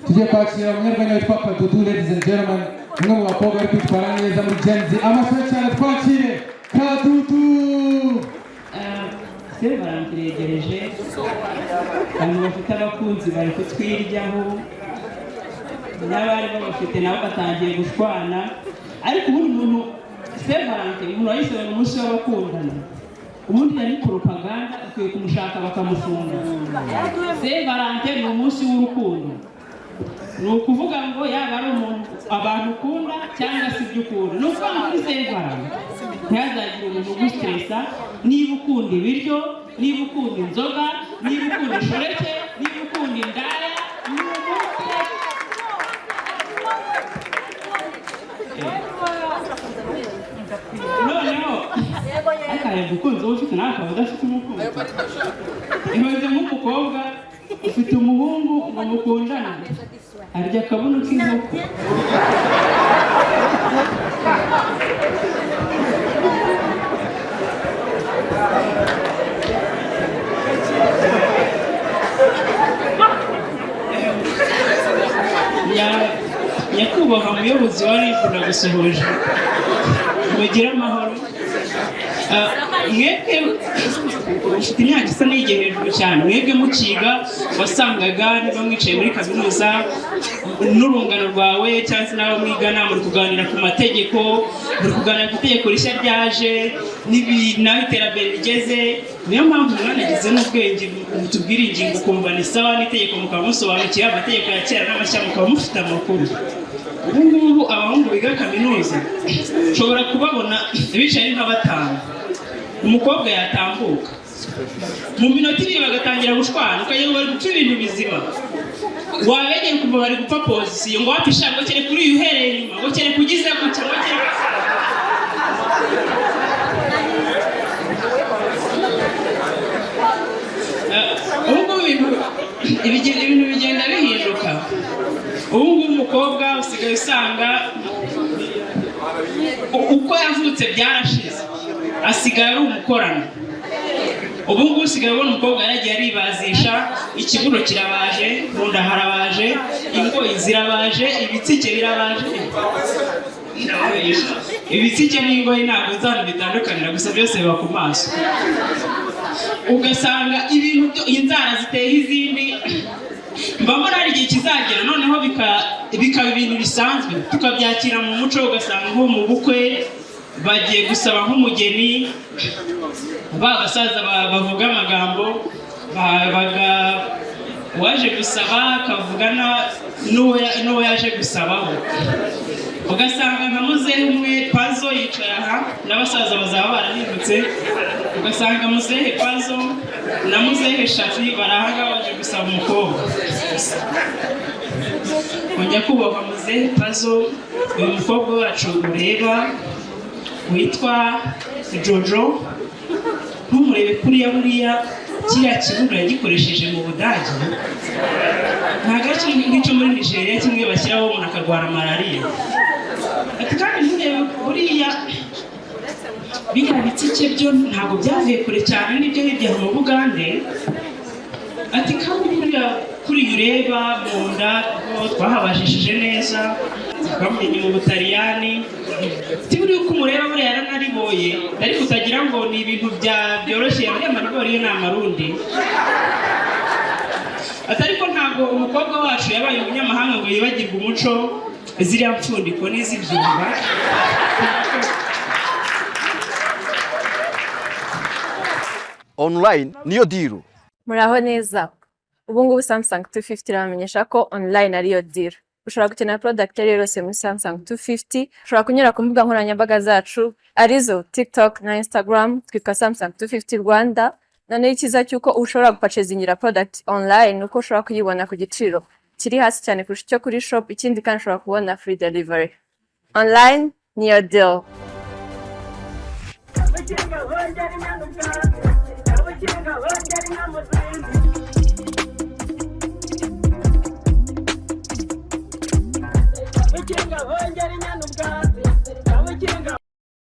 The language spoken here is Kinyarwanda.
Tujye kwakira umunyarwenya witwa Kadudu, ladies and gentlemen, umwe mu bakobwa bari kwitwara neza muri Gen Z. Amashyi cyane twakire Kadudu. Barangiregereje abantu bafite abakunzi bari kutwiryaho n'abari babafite nabo batangiye gushwana, ariko ubundi umuntu Sevarante umuntu wahisemo umunsi w'abakundana ubundi yari propaganda akwiye kumushaka bakamufunga. Sevarante ni umunsi w'urukundo, ni ukuvuga ngo yaba ari umuntu abantu ukunda cyangwa se ibyo ukunda. Ni ukuvuga ngo kuri Sevarante ntihazagire umuntu ugustresa. Niba ukunda ibiryo, niba ukunda inzoga, niba ukunda ishoreke, niba ukunda indaya, noneho akaye gukunze ufite nawe akaba udafite umukunzi. Ihoze nk'umukobwa ufite umuhungu ngo mukundana arya akabuno k'inkoko. Nyakubahwa umuyobozi wa RIB ndagusuhuje, mugire amahoro. Mwebwe ufite imyaka isa n'igihe hejuru cyane, mwebwe mukiga wasangaga niba mwicaye muri kaminuza n'urungano rwawe cyangwa se n'abo mwigana muri kuganira ku mategeko, muri kuganira ku itegeko rishya ryaje n'aho iterambere rigeze. Niyo mpamvu mwanagize n'ubwenge mutubwira ingingo ukumva ni sawa, n'itegeko mukaba musobanukiwe, amategeko ya kera n'amashya mukaba mufite amakuru. Ubu ngubu abahungu biga kaminuza ushobora kubabona bicaye nka batanu, umukobwa yatambuka mu minota 2 bagatangira gushwana, ukagira bari gupfa ibintu bizima. Wabegeye kumva bari gupfa pozisiyo ngo wapisha ngo kere kuri uhereye inyuma ngo kere kugize gutya ngo kere. Ubu ibintu bigenda bihinduka. Ubu ngubu umukobwa usigaye usanga uko yavutse byarashize, asigaye ari umukorano. Ubu ngubu usigaye ubona umukobwa yaragiye aribazisha, ikibuno kirabaje, mu nda harabaje, ingoyi zirabaje, ibitsike birabaje. Ibitsike n'ingoyi ntabwo zano bitandukanira, gusa byose biba ku maso. Ugasanga ibintu inzara ziteye izindi. Mbambona ari igihe kizagera noneho bikaba ibintu bisanzwe tukabyakira mu muco. Ugasanga nko mu bukwe bagiye gusaba nk'umugeni, basaza bavuga amagambo, waje gusaba akavugana n'uwo yaje gusabaho. Ugasanga nka muzehe umwe Pazo yicaye aha n'abasaza bazaba barahindutse. Ugasanga muzehe Pazo na muzehe Shafi barahaga baje gusaba umukobwa. Nyakubahwa muzehe Pazo, uyu mukobwa wacu ureba witwa Jojo, ntumurebe kuriya buriya kiriya kibuno yagikoresheje mu Budage, nta gace nk'icyo muri Nigeria kimwe bashyiraho umuntu akarwara malariya. Ati kandi nturebe buriya biriya bitsike byo ntabwo byavuye kure cyane n'ibyo hirya mu Bugande. Ati kandi buriya kuri ureba mu nda twahabajishije neza, bamumenye mu Butaliyani. Tiburi uko umureba buriya yaranariboye, ariko utagira ngo ni ibintu byoroshye. Abariya maribori yo ni amarundi. Ati ariko ntabwo umukobwa wacu yabaye umunyamahanga ngo yibagirwe umuco, ziriya mpfundiko n'izibyumba. Online niyo diru. Muraho neza. Ubu ngubu Samsung 250 iramenyesha ko online ariyo diru. Ushobora gukenera product rero yose muri Samsung 250. Ushobora kunyura ku mbuga nkoranyambaga zacu arizo TikTok na Instagram, twitwa Samsung 250 Rwanda. Noneho ikiza cyuko ushobora gupurchasingira product online uko ushobora kuyibona ku giciro kiri hasi cyane kurusha icyo kuri shop. Ikindi kandi ushobora kubona free delivery. Online niyo deal. kinga bongera inyana ubwatsi